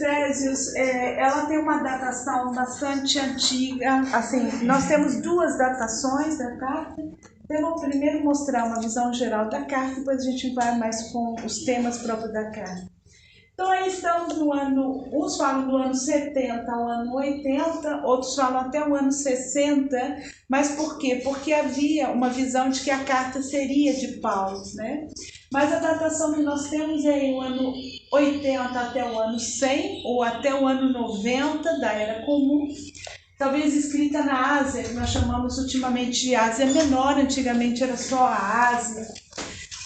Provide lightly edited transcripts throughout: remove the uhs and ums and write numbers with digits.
Efésios, ela tem uma datação bastante antiga. Assim, nós temos duas datações da carta. Eu vou primeiro mostrar uma visão geral da carta, depois a gente vai mais com os temas próprios da carta. Então, aí estamos no ano, uns falam do ano 70 ao ano 80, outros falam até o ano 60, mas por quê? Porque havia uma visão de que a carta seria de Paulo, né? Mas a datação que nós temos é o ano 80 até o ano 100, ou até o ano 90 da Era Comum, talvez escrita na Ásia, que nós chamamos ultimamente de Ásia Menor, antigamente era só a Ásia.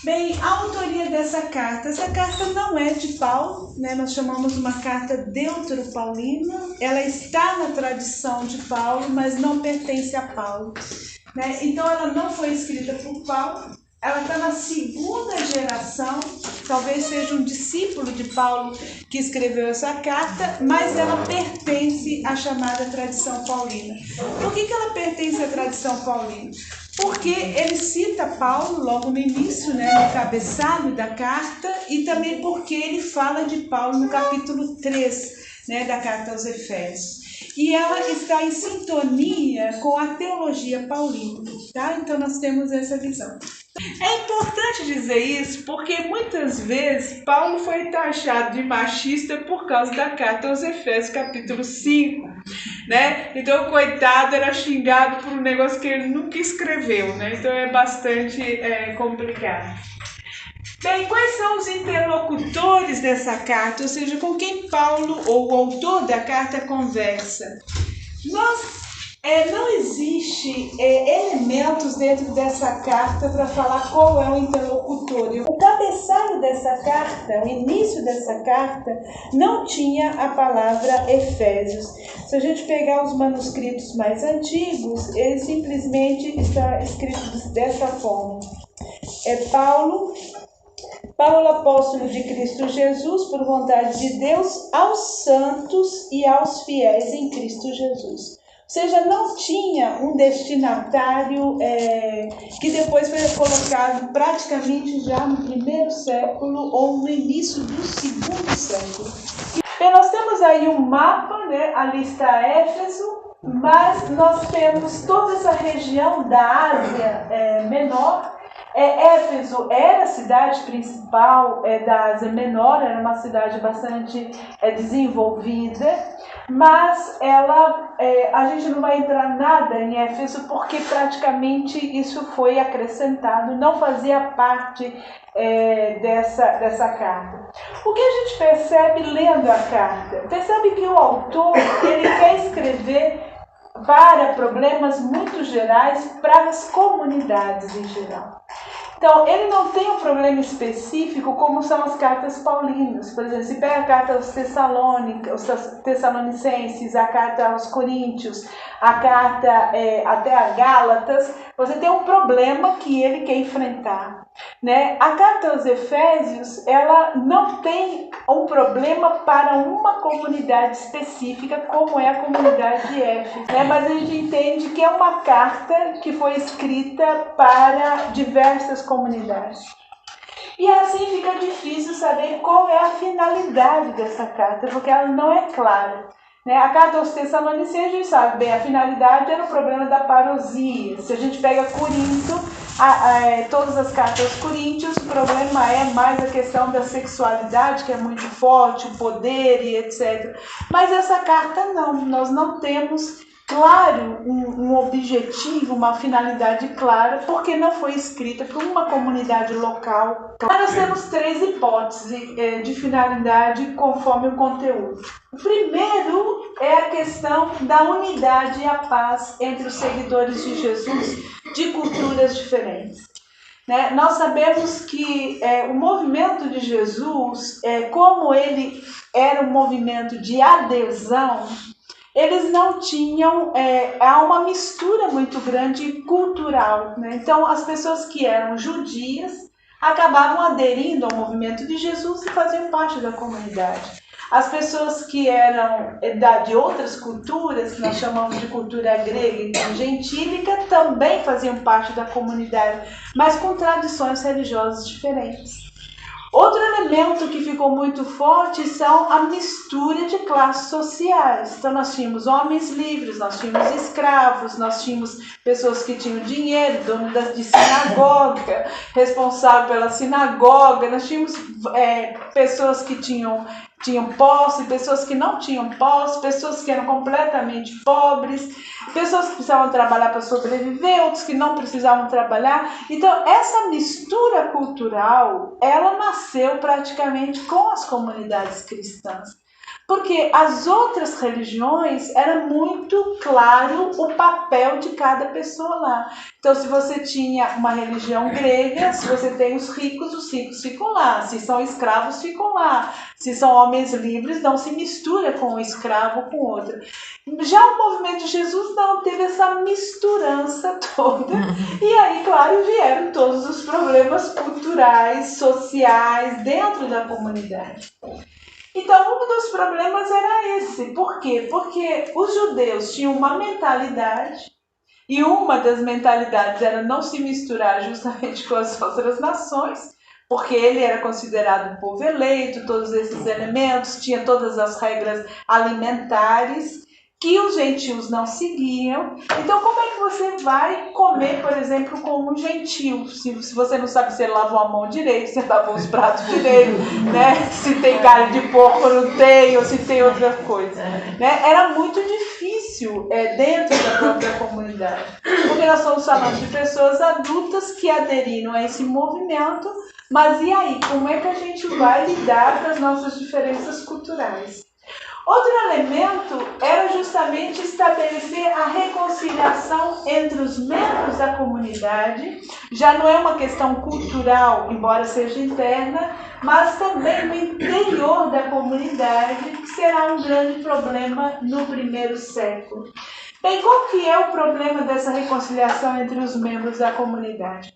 Bem, a autoria dessa carta, essa carta não é de Paulo, né? Nós chamamos uma carta deuteropaulina, ela está na tradição de Paulo, mas não pertence a Paulo, né? Então ela não foi escrita por Paulo, ela está na segunda geração, talvez seja um discípulo de Paulo que escreveu essa carta, mas ela pertence à chamada tradição paulina. Por que ela pertence à tradição paulina? Porque ele cita Paulo logo no início, né, no cabeçalho da carta, e também porque ele fala de Paulo no capítulo 3, né, da carta aos Efésios. E ela está em sintonia com a teologia paulina, tá? Então nós temos essa visão. É importante dizer isso porque muitas vezes Paulo foi taxado de machista por causa da carta aos Efésios, capítulo 5, né? Então, coitado, era xingado por um negócio que ele nunca escreveu, né? Então é bastante complicado. Bem, quais são os interlocutores dessa carta, ou seja, com quem Paulo, ou o autor da carta, conversa? Não existe elementos dentro dessa carta para falar qual é o interlocutor. O cabeçalho dessa carta, o início dessa carta, não tinha a palavra Efésios. Se a gente pegar os manuscritos mais antigos, ele simplesmente está escrito dessa forma. Paulo, apóstolo de Cristo Jesus, por vontade de Deus, aos santos e aos fiéis em Cristo Jesus. Ou seja, não tinha um destinatário que depois foi colocado praticamente já no primeiro século ou no início do segundo século. Bem, nós temos aí um mapa, né? Ali está Éfeso, mas nós temos toda essa região da Ásia Menor. Éfeso era a cidade principal da Ásia Menor, era uma cidade bastante desenvolvida, mas a gente não vai entrar nada em Éfeso porque praticamente isso foi acrescentado, não fazia parte dessa carta. O que a gente percebe lendo a carta? Percebe que o autor ele quer escrever para problemas muito gerais, para as comunidades em geral. Então, ele não tem um problema específico como são as cartas paulinas. Por exemplo, se pega a carta aos Tessalonicenses, a carta aos Coríntios, a carta até a Gálatas, você tem um problema que ele quer enfrentar, né? A carta aos Efésios, ela não tem um problema para uma comunidade específica, como é a comunidade de Éfeso, né? Mas a gente entende que é uma carta que foi escrita para diversas comunidades. E assim fica difícil saber qual é a finalidade dessa carta, porque ela não é clara. A carta aos Tessalonicenses, a gente sabe bem, a finalidade era o problema da parousia. Se a gente pega Corinto, todas as cartas aos Coríntios, o problema é mais a questão da sexualidade, que é muito forte, o poder e etc. Mas essa carta não, nós não temos claro um objetivo, uma finalidade clara, porque não foi escrita por uma comunidade local. Mas nós temos três hipóteses de finalidade conforme o conteúdo. O primeiro é a questão da unidade e a paz entre os seguidores de Jesus de culturas diferentes. Nós sabemos que o movimento de Jesus, como ele era um movimento de adesão, eles não tinham, há uma mistura muito grande cultural, né? Então, as pessoas que eram judias acabavam aderindo ao movimento de Jesus e faziam parte da comunidade. As pessoas que eram de outras culturas, que nós chamamos de cultura grega e gentílica, também faziam parte da comunidade, mas com tradições religiosas diferentes. Outro elemento que ficou muito forte são a mistura de classes sociais. Então nós tínhamos homens livres, nós tínhamos escravos, nós tínhamos pessoas que tinham dinheiro, dono de sinagoga, responsável pela sinagoga, nós tínhamos pessoas que tinham posse, pessoas que não tinham posse, pessoas que eram completamente pobres, pessoas que precisavam trabalhar para sobreviver, outros que não precisavam trabalhar. Então, essa mistura cultural, ela nasceu praticamente com as comunidades cristãs. Porque as outras religiões, era muito claro o papel de cada pessoa lá. Então, se você tinha uma religião grega, se você tem os ricos ficam lá. Se são escravos, ficam lá. Se são homens livres, não se mistura com um escravo com outro. Já o movimento de Jesus não teve essa misturança toda. E aí, claro, vieram todos os problemas culturais, sociais, dentro da comunidade. Então, um dos problemas era esse. Por quê? Porque os judeus tinham uma mentalidade, e uma das mentalidades era não se misturar justamente com as outras nações, porque ele era considerado um povo eleito, todos esses elementos, tinha todas as regras alimentares que os gentios não seguiam. Então, como é que você vai comer, por exemplo, com um gentio? Se você não sabe se ele lavou a mão direito, se lavou os pratos direito, né? Se tem carne de porco ou não tem, ou se tem outra coisa. Né? Era muito difícil dentro da própria comunidade, porque nós estamos falando de pessoas adultas que aderiram a esse movimento, mas e aí? Como é que a gente vai lidar com as nossas diferenças culturais? Outro elemento era justamente estabelecer a reconciliação entre os membros da comunidade. Já não é uma questão cultural, embora seja interna, mas também no interior da comunidade, que será um grande problema no primeiro século. Bem, qual que é o problema dessa reconciliação entre os membros da comunidade?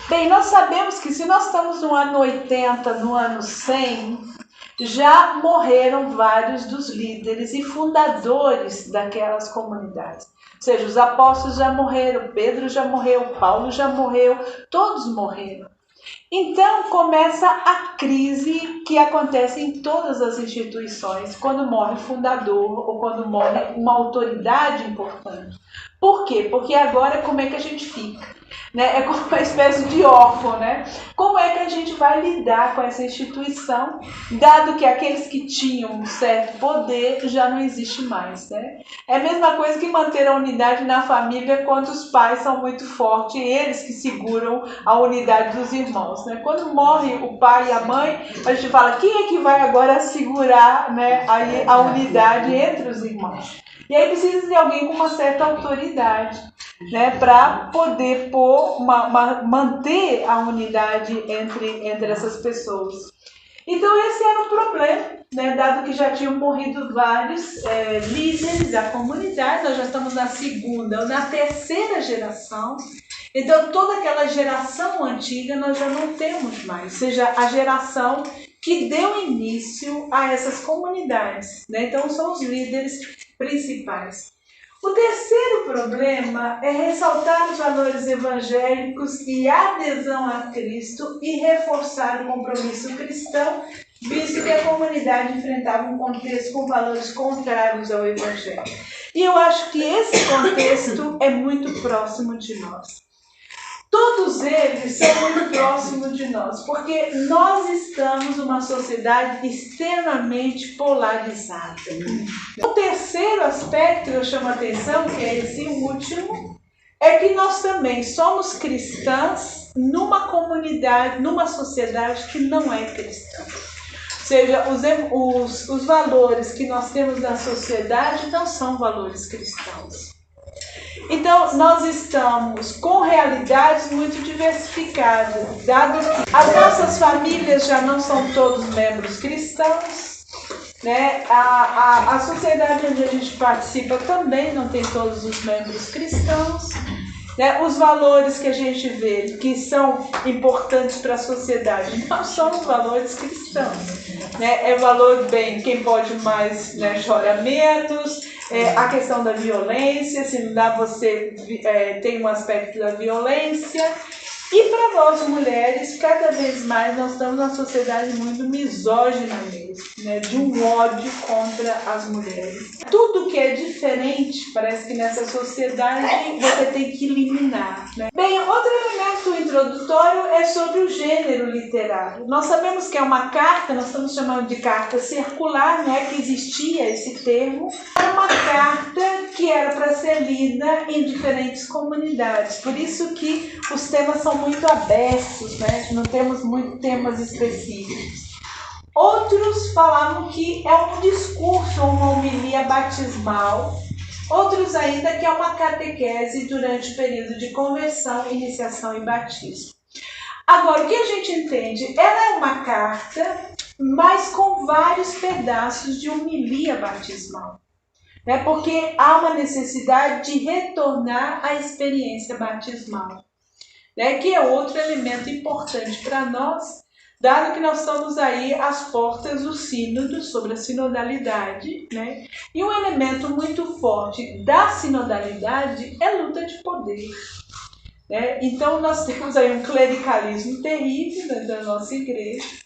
Bem, nós sabemos que se nós estamos no ano 80, no ano 100... já morreram vários dos líderes e fundadores daquelas comunidades. Ou seja, os apóstolos já morreram, Pedro já morreu, Paulo já morreu, todos morreram. Então começa a crise que acontece em todas as instituições, quando morre o fundador ou quando morre uma autoridade importante. Por quê? Porque agora como é que a gente fica? Né? É como uma espécie de órfão, né? Como é que a gente vai lidar com essa instituição, dado que aqueles que tinham um certo poder já não existe mais, né? É a mesma coisa que manter a unidade na família quando os pais são muito fortes, e eles que seguram a unidade dos irmãos, né? Quando morre o pai e a mãe, a gente fala, quem é que vai agora segurar, né, a unidade entre os irmãos? E aí precisa de alguém com uma certa autoridade, né, para poder manter a unidade entre essas pessoas. Então esse era o problema, né, dado que já tinham morrido vários líderes da comunidade. Nós já estamos na segunda ou na terceira geração. Então toda aquela geração antiga nós já não temos mais, ou seja, a geração que deu início a essas comunidades, né? Então são os líderes principais. O terceiro problema é ressaltar os valores evangélicos e a adesão a Cristo e reforçar o compromisso cristão, visto que a comunidade enfrentava um contexto com valores contrários ao evangelho. E eu acho que esse contexto é muito próximo de nós. Todos eles são muito próximos de nós, porque nós estamos numa sociedade extremamente polarizada. O terceiro aspecto que eu chamo a atenção, que é esse último, é que nós também somos cristãs numa comunidade, numa sociedade que não é cristã. Ou seja, os valores que nós temos na sociedade não são valores cristãos. Então, nós estamos com realidades muito diversificadas, dado que as nossas famílias já não são todos membros cristãos, né? A sociedade onde a gente participa também não tem todos os membros cristãos, né? Os valores que a gente vê que são importantes para a sociedade não são os valores cristãos, né? É valor bem, quem pode mais, né, chora menos. A questão da violência, se não dá, você tem um aspecto da violência. E para nós mulheres, cada vez mais nós estamos numa sociedade muito misógina mesmo, né? De um ódio contra as mulheres. Tudo que é diferente, parece que nessa sociedade você tem que eliminar, né? Bem, outro elemento introdutório é sobre o gênero literário. Nós sabemos que é uma carta, nós estamos chamando de carta circular, né? Que existia esse termo. É uma carta que era para ser lida em diferentes comunidades. Por isso que os temas são muito abertos, né? Não temos muitos temas específicos. Outros falavam que é um discurso, uma homilia batismal. Outros ainda que é uma catequese durante o período de conversão, iniciação e batismo. Agora, o que a gente entende? Ela é uma carta, mas com vários pedaços de homilia batismal. Né? Porque há uma necessidade de retornar à experiência batismal, né? Que é outro elemento importante para nós, dado que nós estamos aí às portas do sínodo, sobre a sinodalidade, né? E um elemento muito forte da sinodalidade é luta de poder. Né? Então nós temos aí um clericalismo terrível dentro da nossa igreja.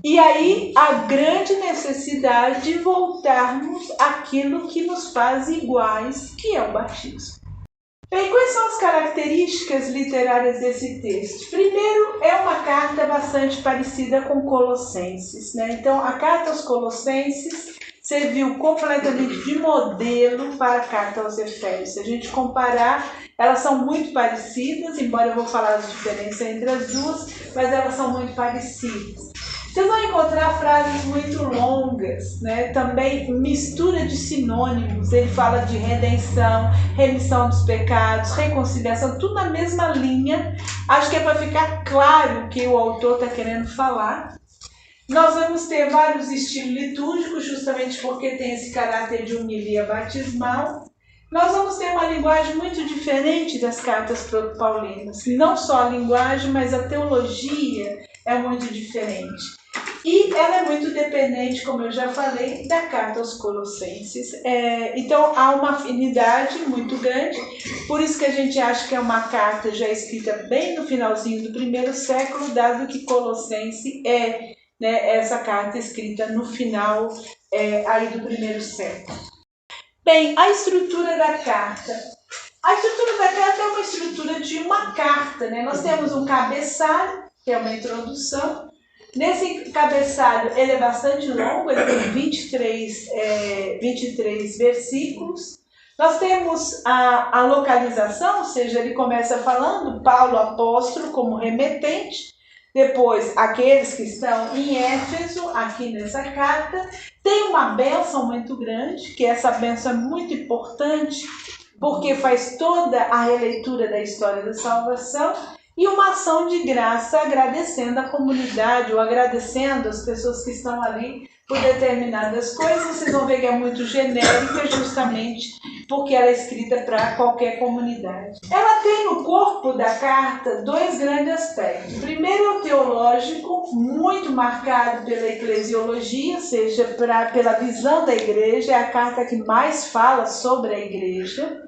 E aí a grande necessidade de voltarmos àquilo que nos faz iguais, que é o batismo. Bem, quais são as características literárias desse texto? Primeiro, é uma carta bastante parecida com Colossenses, né? Então, a carta aos Colossenses serviu completamente de modelo para a carta aos Efésios. Se a gente comparar, elas são muito parecidas, embora eu vou falar as diferenças entre as duas, mas elas são muito parecidas. Vocês vão encontrar frases muito longas, né? Também mistura de sinônimos. Ele fala de redenção, remissão dos pecados, reconciliação, tudo na mesma linha. Acho que é para ficar claro o que o autor está querendo falar. Nós vamos ter vários estilos litúrgicos, justamente porque tem esse caráter de homilia batismal. Nós vamos ter uma linguagem muito diferente das cartas proto-paulinas. Não só a linguagem, mas a teologia é muito diferente. E ela é muito dependente, como eu já falei, da carta aos Colossenses. Então há uma afinidade muito grande, por isso que a gente acha que é uma carta já escrita bem no finalzinho do primeiro século, dado que Colossense é, né, essa carta escrita no final aí do primeiro século. Bem, a estrutura da carta. A estrutura da carta é uma estrutura de uma carta, né? Nós temos um cabeçalho, que é uma introdução. Nesse cabeçalho, ele é bastante longo, ele tem 23 versículos. Nós temos a localização, ou seja, ele começa falando Paulo apóstolo como remetente, depois aqueles que estão em Éfeso, aqui nessa carta. Tem uma bênção muito grande, que essa bênção é muito importante, porque faz toda a releitura da história da salvação, e uma ação de graça agradecendo a comunidade ou agradecendo as pessoas que estão ali por determinadas coisas. Vocês vão ver que é muito genérica, justamente porque ela é escrita para qualquer comunidade. Ela tem no corpo da carta dois grandes aspectos. Primeiro, o teológico, muito marcado pela eclesiologia, ou seja, pela visão da igreja. É a carta que mais fala sobre a igreja.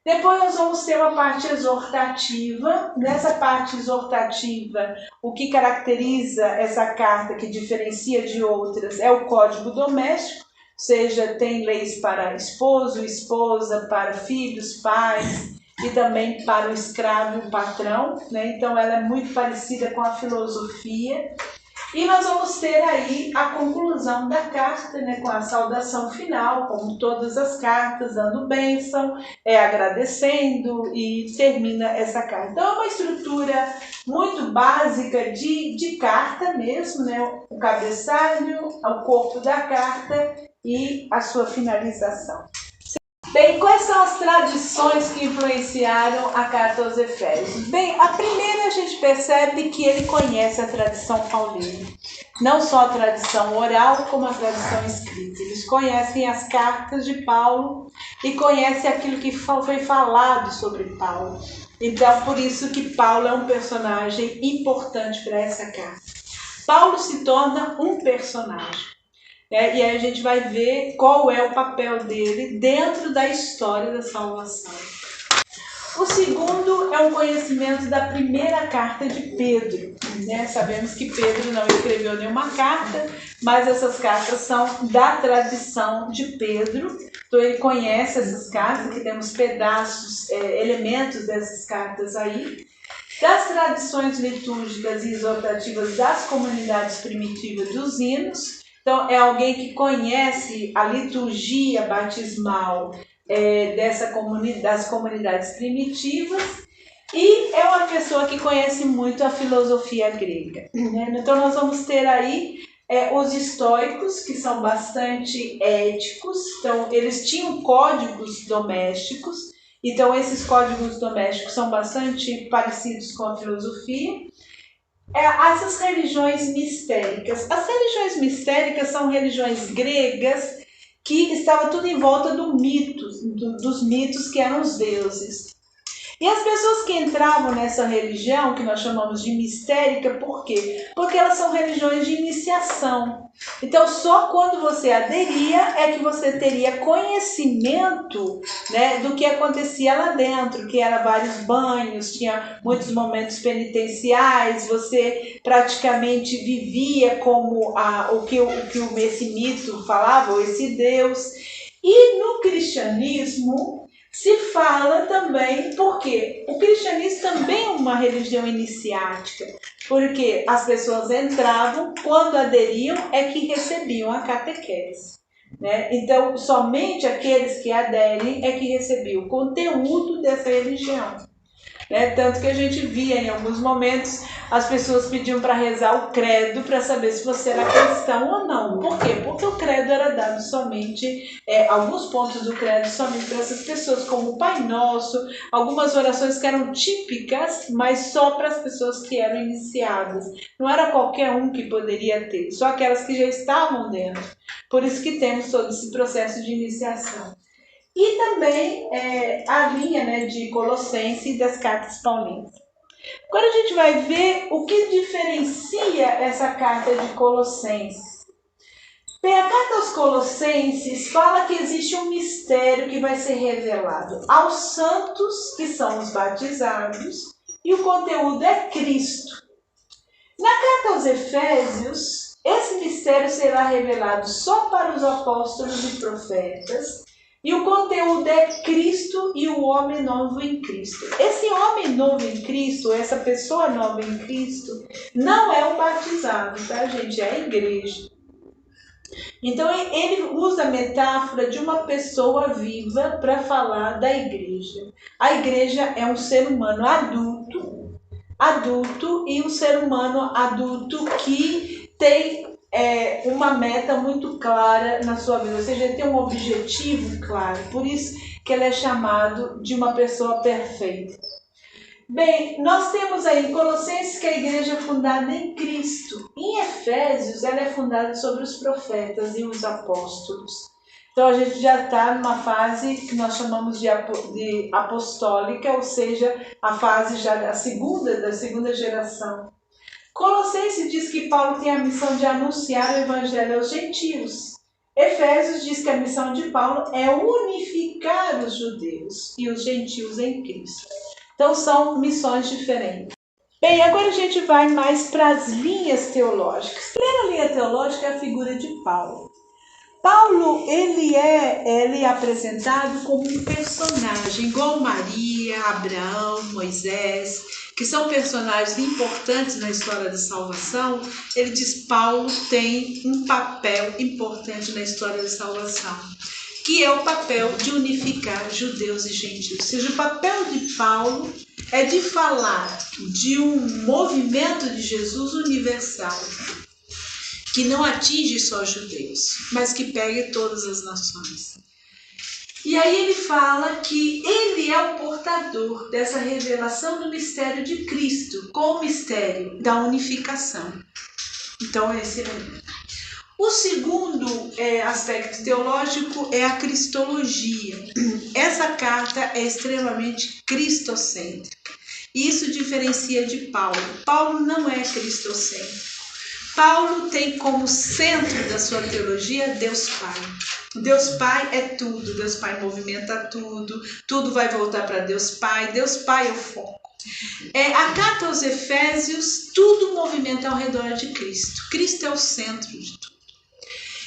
Depois nós vamos ter uma parte exortativa. Nessa parte exortativa, o que caracteriza essa carta, que diferencia de outras, é o código doméstico, ou seja, tem leis para esposo, esposa, para filhos, pais e também para o escravo e o patrão, né? Então ela é muito parecida com a filosofia. E nós vamos ter aí a conclusão da carta, né, com a saudação final, como todas as cartas, dando bênção, agradecendo, e termina essa carta. Então é uma estrutura muito básica de carta mesmo, né, o cabeçalho, o corpo da carta e a sua finalização. Bem, quais são as tradições que influenciaram a carta aos Efésios? Bem, a primeira, a gente percebe que ele conhece a tradição paulina. Não só a tradição oral, como a tradição escrita. Eles conhecem as cartas de Paulo e conhecem aquilo que foi falado sobre Paulo. Então, por isso que Paulo é um personagem importante para essa carta. Paulo se torna um personagem. E aí a gente vai ver qual é o papel dele dentro da história da salvação. O segundo é um conhecimento da primeira carta de Pedro, né? Sabemos que Pedro não escreveu nenhuma carta, mas essas cartas são da tradição de Pedro. Então ele conhece essas cartas, que temos pedaços, elementos dessas cartas aí. Das tradições litúrgicas e exortativas das comunidades primitivas dos hinos. Então é alguém que conhece a liturgia batismal das comunidades primitivas, e é uma pessoa que conhece muito a filosofia grega, né? Então nós vamos ter aí os estoicos, que são bastante éticos. Então eles tinham códigos domésticos, então esses códigos domésticos são bastante parecidos com a filosofia. Essas religiões mistéricas. As religiões mistéricas são religiões gregas que estava tudo em volta dos mitos que eram os deuses. E as pessoas que entravam nessa religião, que nós chamamos de mistérica, por quê? Porque elas são religiões de iniciação. Então, só quando você aderia é que você teria conhecimento, né, do que acontecia lá dentro, que era vários banhos, tinha muitos momentos penitenciais, você praticamente vivia como esse mito falava, ou esse Deus. E no cristianismo se fala também, porque o cristianismo também é uma religião iniciática, porque as pessoas entravam, quando aderiam é que recebiam a catequese, né? Então, somente aqueles que aderem é que recebiam o conteúdo dessa religião, né? Tanto que a gente via em alguns momentos as pessoas pediam para rezar o credo para saber se você era cristão ou não. Por quê? Porque o credo era dado somente, alguns pontos do credo somente para essas pessoas, como o Pai Nosso, algumas orações que eram típicas, mas só para as pessoas que eram iniciadas. Não era qualquer um que poderia ter, só aquelas que já estavam dentro. Por isso que temos todo esse processo de iniciação. E também a linha, né, de Colossenses e das cartas paulinas. Agora a gente vai ver o que diferencia essa carta de Colossenses. Bem, a carta aos Colossenses fala que existe um mistério que vai ser revelado aos santos, que são os batizados, e o conteúdo é Cristo. Na carta aos Efésios, esse mistério será revelado só para os apóstolos e profetas, e o conteúdo é Cristo e o homem novo em Cristo. Esse homem novo em Cristo, essa pessoa nova em Cristo, não é o batizado, tá, gente? É a igreja. Então, ele usa a metáfora de uma pessoa viva para falar da igreja. A igreja é um ser humano adulto e um ser humano adulto que tem uma meta muito clara na sua vida, ou seja, tem um objetivo claro, por isso que ele é chamado de uma pessoa perfeita. Bem, nós temos aí em Colossenses que a igreja é fundada em Cristo. Em Efésios, ela é fundada sobre os profetas e os apóstolos. Então a gente já está numa fase que nós chamamos de apostólica, ou seja, a fase já da segunda geração. Colossenses diz que Paulo tem a missão de anunciar o evangelho aos gentios. Efésios diz que a missão de Paulo é unificar os judeus e os gentios em Cristo. Então são missões diferentes. Bem, agora a gente vai mais para as linhas teológicas. A primeira linha teológica é a figura de Paulo. Paulo, ele é apresentado como um personagem, igual Maria, Abraão, Moisés, que são personagens importantes na história da salvação. Ele diz que Paulo tem um papel importante na história da salvação, que é o papel de unificar judeus e gentios. Ou seja, o papel de Paulo é de falar de um movimento de Jesus universal, que não atinge só judeus, mas que pega todas as nações. E aí ele fala que ele é o portador dessa revelação do mistério de Cristo, com o mistério da unificação. Então esse é o segundo aspecto teológico é a cristologia. Essa carta é extremamente cristocêntrica. Isso diferencia de Paulo. Paulo não é cristocêntrico. Paulo tem como centro da sua teologia Deus Pai. Deus Pai é tudo, Deus Pai movimenta tudo, tudo vai voltar para Deus Pai é o foco. A carta aos Efésios, tudo movimenta ao redor de Cristo. Cristo é o centro de tudo.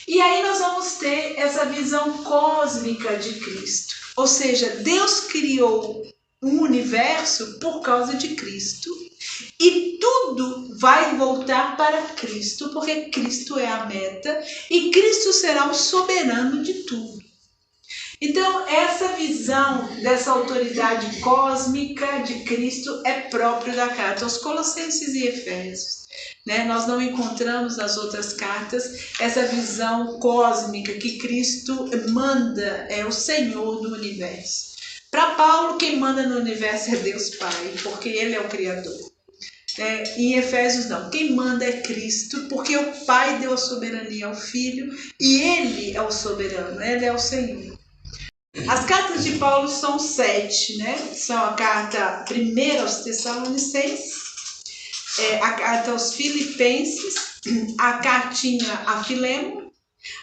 E aí nós vamos ter essa visão cósmica de Cristo. Ou seja, Deus criou um universo por causa de Cristo. E tudo vai voltar para Cristo, porque Cristo é a meta e Cristo será o soberano de tudo. Então, essa visão dessa autoridade cósmica de Cristo é própria da carta aos Colossenses e Efésios. Nós não encontramos nas outras cartas essa visão cósmica que Cristo manda, é o Senhor do universo. Para Paulo, quem manda no universo é Deus Pai, porque Ele é o Criador. Em Efésios não, quem manda é Cristo, porque o Pai deu a soberania ao Filho e Ele é o soberano, Ele é o Senhor. As cartas de Paulo são 7, São a carta primeira aos Tessalonicenses, a carta aos Filipenses, a cartinha a Filemon,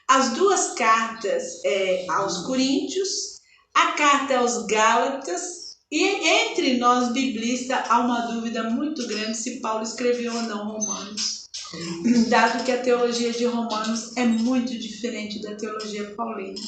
as 2 cartas aos Coríntios, a carta aos Gálatas. E entre nós, biblistas, há uma dúvida muito grande se Paulo escreveu ou não Romanos, dado que a teologia de Romanos é muito diferente da teologia paulina.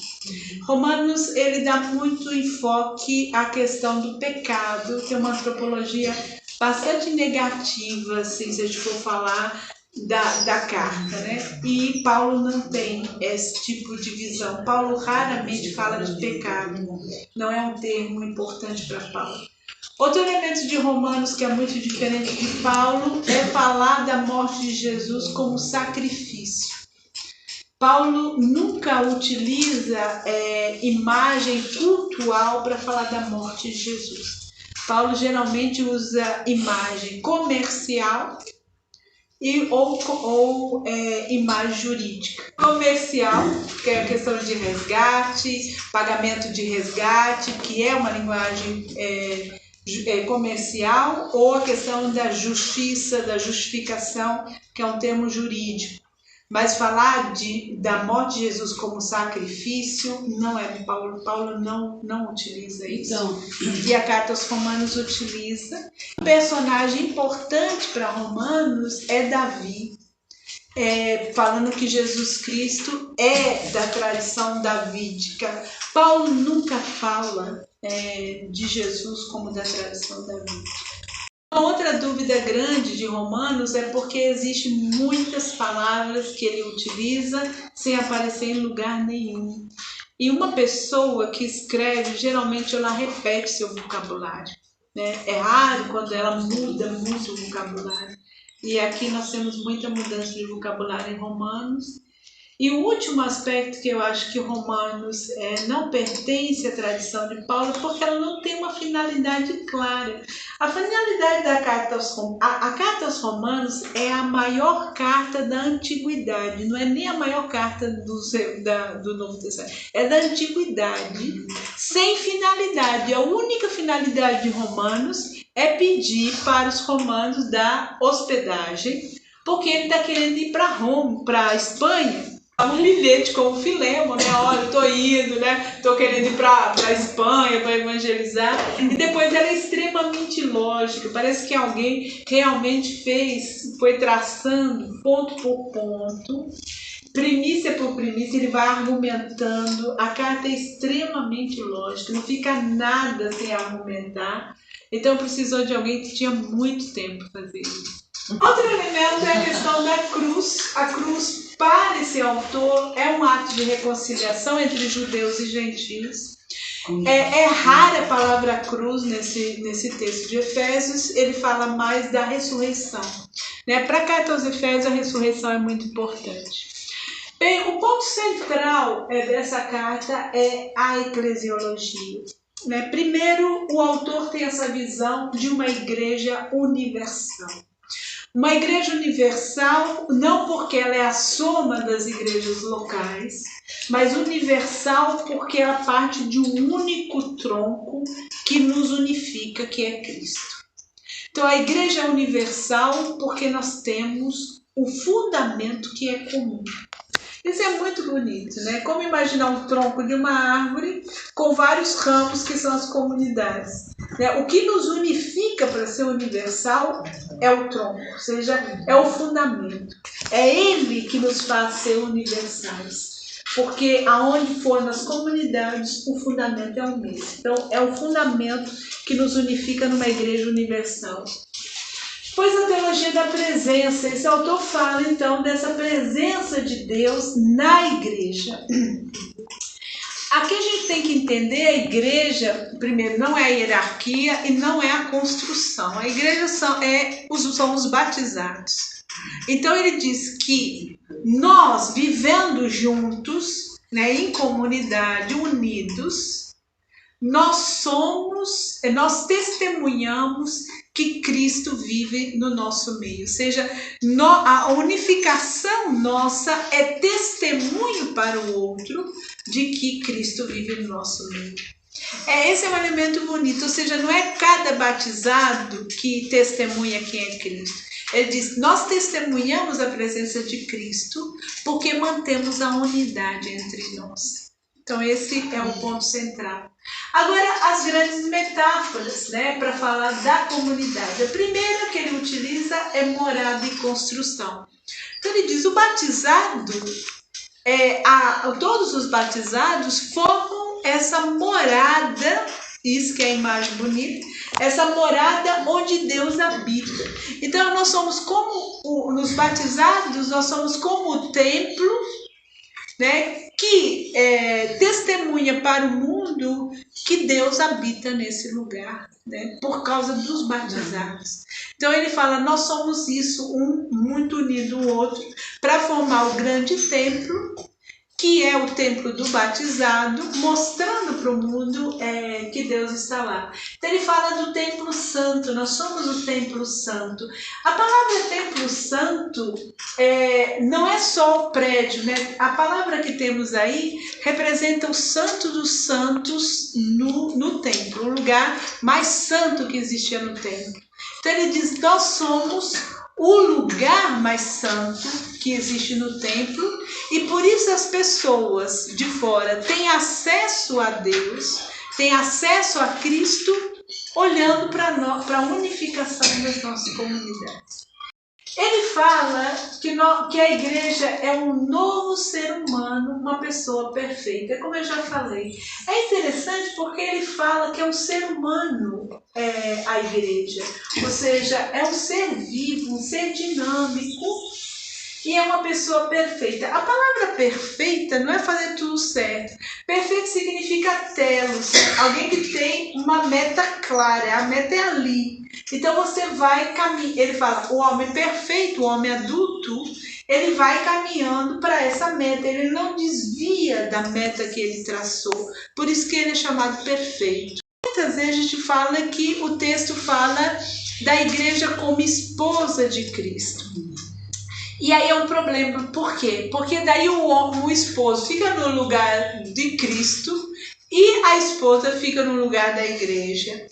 Romanos, ele dá muito enfoque à questão do pecado, tem uma antropologia bastante negativa, assim, se a gente for falar da carta, E Paulo não tem esse tipo de visão. Paulo raramente fala de pecado, não é um termo importante para Paulo. Outro elemento de Romanos que é muito diferente de Paulo é falar da morte de Jesus como sacrifício. Paulo nunca utiliza imagem cultural para falar da morte de Jesus. Paulo geralmente usa imagem comercial ou imagem jurídica. Comercial, que é a questão de resgate, pagamento de resgate, que é uma linguagem comercial, ou a questão da justiça, da justificação, que é um termo jurídico. Mas falar da morte de Jesus como sacrifício não é de Paulo. Paulo não utiliza isso. Então, e a carta aos Romanos utiliza. Um personagem importante para Romanos é Davi, falando que Jesus Cristo é da tradição davídica. Paulo nunca fala de Jesus como da tradição davídica. Uma outra dúvida grande de Romanos é porque existem muitas palavras que ele utiliza sem aparecer em lugar nenhum. E uma pessoa que escreve, geralmente ela repete seu vocabulário. É raro quando ela muda muito o vocabulário. E aqui nós temos muita mudança de vocabulário em Romanos. E o último aspecto que eu acho que Romanos não pertence à tradição de Paulo, porque ela não tem uma finalidade clara. A finalidade da carta a carta aos Romanos é a maior carta da antiguidade, não é nem a maior carta do Novo Testamento, é da antiguidade, sem finalidade. A única finalidade de Romanos é pedir para os romanos dar hospedagem, porque ele está querendo ir para Roma, para a Espanha. Um bilhete como Filemon, olha, eu tô indo, tô querendo ir para a Espanha para evangelizar. E depois ela é extremamente lógica, parece que alguém realmente foi traçando ponto por ponto, primícia por primícia, ele vai argumentando. A carta é extremamente lógica, não fica nada sem argumentar. Então precisou de alguém que tinha muito tempo para fazer isso. Outro elemento é a questão da cruz. A cruz, para esse autor, é um ato de reconciliação entre judeus e gentios. É rara a palavra cruz nesse texto de Efésios, ele fala mais da ressurreição. Para a carta aos Efésios, a ressurreição é muito importante. Bem, o ponto central dessa carta é a eclesiologia. Primeiro, o autor tem essa visão de uma igreja universal. Uma igreja universal, não porque ela é a soma das igrejas locais, mas universal porque ela parte de um único tronco que nos unifica, que é Cristo. Então a igreja é universal porque nós temos o fundamento que é comum. Isso é muito bonito, né? Como imaginar um tronco de uma árvore com vários ramos que são as comunidades. Né? O que nos unifica para ser universal é o tronco, ou seja, é o fundamento. É ele que nos faz ser universais. Porque aonde for nas comunidades, o fundamento é o mesmo. Então, é o fundamento que nos unifica numa igreja universal. Pois a teologia da presença, esse autor fala então dessa presença de Deus na igreja. Aqui a gente tem que entender a igreja, primeiro, não é a hierarquia e não é a construção. A igreja são os batizados. Então ele diz que nós, vivendo juntos, né, em comunidade, unidos, nós testemunhamos que Cristo vive no nosso meio. Ou seja, a unificação nossa é testemunho para o outro de que Cristo vive no nosso meio. Esse é um elemento bonito, ou seja, não é cada batizado que testemunha quem é Cristo. Ele diz, nós testemunhamos a presença de Cristo porque mantemos a unidade entre nós. Então esse é o ponto central. Agora, as grandes metáforas, né, para falar da comunidade. A primeira que ele utiliza é morada e construção. Então ele diz, o batizado, todos os batizados formam essa morada, isso que é a imagem bonita, essa morada onde Deus habita. Então nós somos como, nos batizados, nós somos como o templo, né, que testemunha para o mundo que Deus habita nesse lugar, né, por causa dos batizados. Então ele fala, nós somos isso, um muito unido o outro, para formar o grande templo, que é o templo do batizado, mostrando para o mundo que Deus está lá. Então ele fala do templo santo, nós somos o templo santo. A palavra templo santo não é só o prédio, né? A palavra que temos aí representa o santo dos santos no templo, o lugar mais santo que existia no templo. Então ele diz, nós somos o lugar mais santo que existe no templo, e por isso as pessoas de fora têm acesso a Deus, têm acesso a Cristo, olhando para a unificação das nossas comunidades. Ele fala que a igreja é um novo ser humano, uma pessoa perfeita, como eu já falei. É interessante porque ele fala que é um ser humano a igreja, ou seja, é um ser vivo, um ser dinâmico e é uma pessoa perfeita. A palavra perfeita não é fazer tudo certo. Perfeito significa telos, alguém que tem uma meta clara, a meta é ali. Então você vai caminhar, ele fala, o homem perfeito, o homem adulto, ele vai caminhando para essa meta, ele não desvia da meta que ele traçou, por isso que ele é chamado perfeito. Muitas vezes a gente fala que o texto fala da igreja como esposa de Cristo. E aí é um problema, por quê? Porque daí o esposo fica no lugar de Cristo e a esposa fica no lugar da igreja.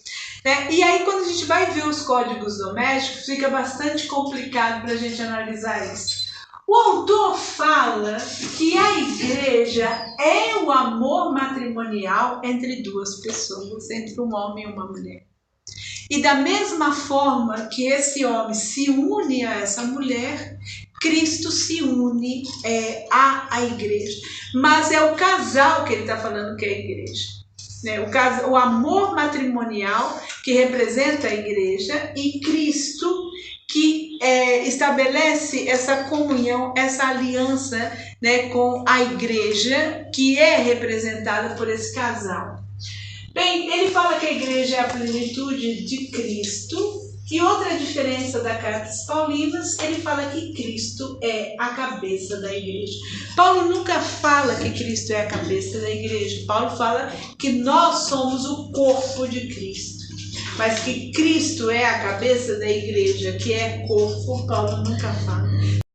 E aí quando a gente vai ver os códigos domésticos, fica bastante complicado para a gente analisar isso. O autor fala que a igreja é o amor matrimonial entre duas pessoas, entre um homem e uma mulher. E da mesma forma que esse homem se une a essa mulher, Cristo se une à igreja. Mas é o casal que ele está falando que é a igreja. O amor matrimonial que representa a igreja e Cristo que estabelece essa comunhão, essa aliança, né, com a igreja que é representada por esse casal. Bem, ele fala que a igreja é a plenitude de Cristo. E outra diferença da carta aos Paulinos, ele fala que Cristo é a cabeça da igreja. Paulo nunca fala que Cristo é a cabeça da igreja. Paulo fala que nós somos o corpo de Cristo. Mas que Cristo é a cabeça da igreja, que é corpo, Paulo nunca fala.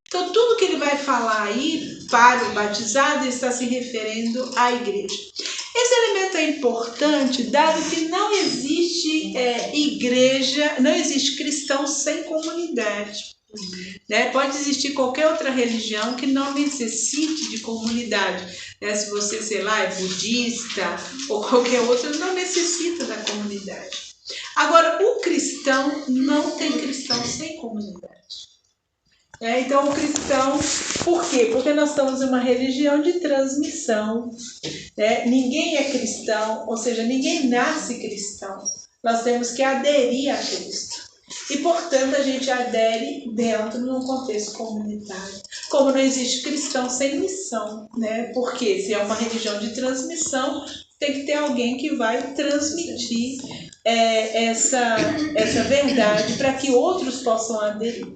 Então tudo que ele vai falar aí para o batizado está se referindo à igreja. Esse elemento é importante, dado que não existe igreja, não existe cristão sem comunidade. Né? Pode existir qualquer outra religião que não necessite de comunidade. Né? Se você, sei lá, é budista ou qualquer outro, não necessita da comunidade. Agora, o cristão não tem cristão sem comunidade. Então, o cristão, por quê? Porque nós estamos em uma religião de transmissão. Né? Ninguém é cristão, ou seja, ninguém nasce cristão. Nós temos que aderir a Cristo. E, portanto, a gente adere dentro de um contexto comunitário. Como não existe cristão sem missão, né? Porque se é uma religião de transmissão, tem que ter alguém que vai transmitir essa verdade para que outros possam aderir.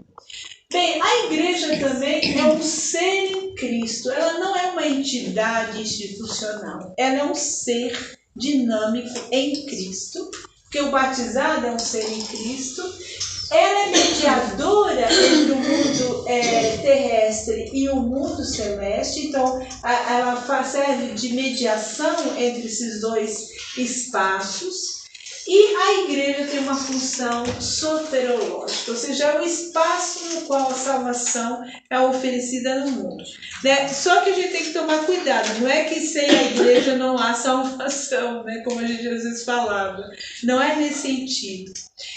Bem, a igreja também é um ser em Cristo. Ela não é uma entidade institucional. Ela é um ser dinâmico em Cristo, porque o batizado é um ser em Cristo. Ela é mediadora entre o mundo terrestre e o mundo celeste. Então, ela serve de mediação entre esses dois espaços. E a igreja tem uma função soteriológica, ou seja, é o espaço no qual a salvação é oferecida no mundo. Né? Só que a gente tem que tomar cuidado, não é que sem a igreja não há salvação, né? Como a gente às vezes falava. Não é nesse sentido.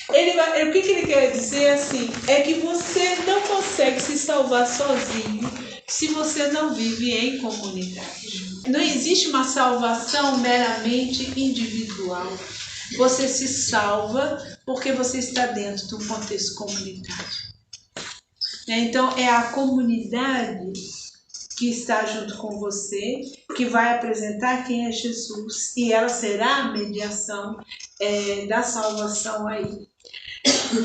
O que ele quer dizer assim, é que você não consegue se salvar sozinho se você não vive em comunidade. Não existe uma salvação meramente individual. Você se salva porque você está dentro de um contexto comunitário. Então, é a comunidade que está junto com você, que vai apresentar quem é Jesus, e ela será a mediação da salvação aí.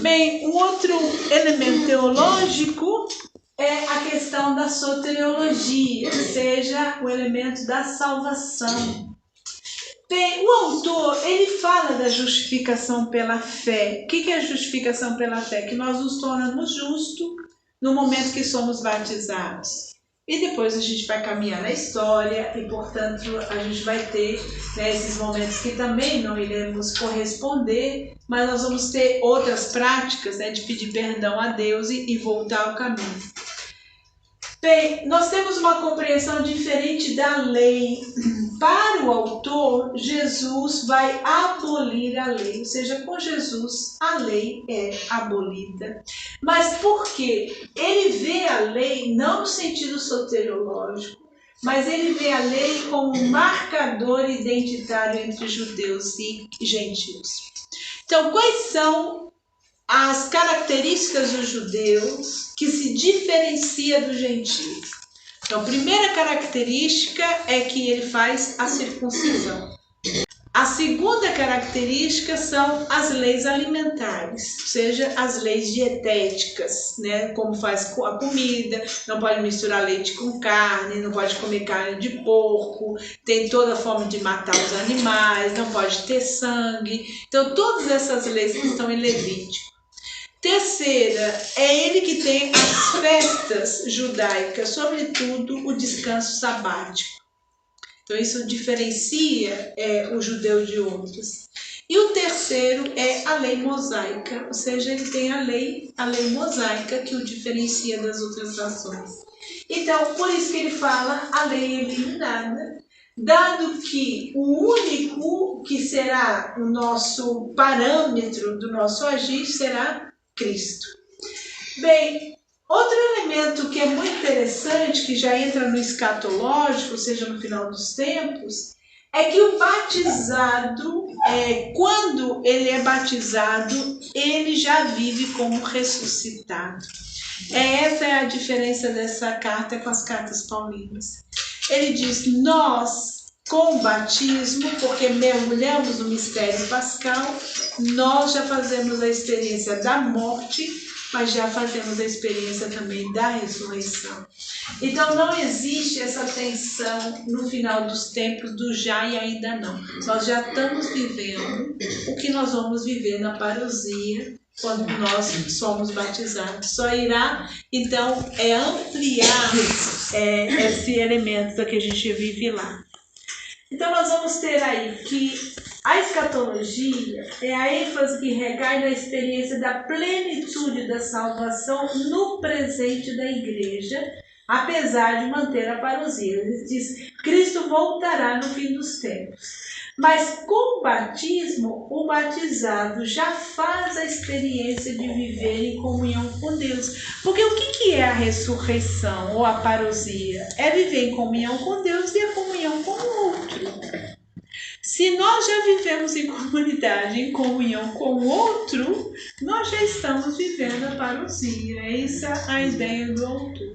Bem, um outro elemento teológico é a questão da soteriologia, ou seja, o elemento da salvação. Bem, o autor, ele fala da justificação pela fé. O que é a justificação pela fé? Que nós nos tornamos justos no momento que somos batizados. E depois a gente vai caminhar na história e, portanto, a gente vai ter esses momentos que também não iremos corresponder, mas nós vamos ter outras práticas de pedir perdão a Deus e voltar ao caminho. Bem, nós temos uma compreensão diferente da lei. Para o autor, Jesus vai abolir a lei, ou seja, com Jesus a lei é abolida. Mas por quê? Ele vê a lei não no sentido soteriológico, mas ele vê a lei como um marcador identitário entre judeus e gentios. Então, quais são as características dos judeus que se diferencia dos gentios? Então, a primeira característica é que ele faz a circuncisão. A segunda característica são as leis alimentares, ou seja, as leis dietéticas, né? Como faz a comida, não pode misturar leite com carne, não pode comer carne de porco, tem toda forma de matar os animais, não pode ter sangue. Então, todas essas leis que estão em Levítico. Terceira, é ele que tem as festas judaicas, sobretudo o descanso sabático. Então, isso diferencia o judeu de outros. E o terceiro é a lei mosaica, ou seja, ele tem a lei mosaica que o diferencia das outras nações. Então, por isso que ele fala a lei eliminada, dado que o único que será o nosso parâmetro do nosso agir será Cristo. Bem, outro elemento que é muito interessante, que já entra no escatológico, ou seja, no final dos tempos, é que o batizado, quando ele é batizado, ele já vive como ressuscitado. Essa é a diferença dessa carta com as cartas paulinas. Ele diz, nós, com o batismo, porque mergulhamos no mistério pascal, nós já fazemos a experiência da morte, mas já fazemos a experiência também da ressurreição. Então não existe essa tensão no final dos tempos do já e ainda não. Nós já estamos vivendo o que nós vamos viver na parousia quando nós somos batizados. Só irá, então, ampliar esse elemento que a gente vive lá. Então nós vamos ter aí que A escatologia é a ênfase que recai na experiência da plenitude da salvação no presente da igreja, apesar de manter a parousia. Ele diz: Cristo voltará no fim dos tempos. Mas com o batismo, o batizado já faz a experiência de viver em comunhão com Deus. Porque o que é a ressurreição ou a parousia? É viver em comunhão com Deus e a comunhão com o outro. Se nós já vivemos em comunidade, em comunhão com o outro, nós já estamos vivendo a parousia. Essa é a ideia do autor.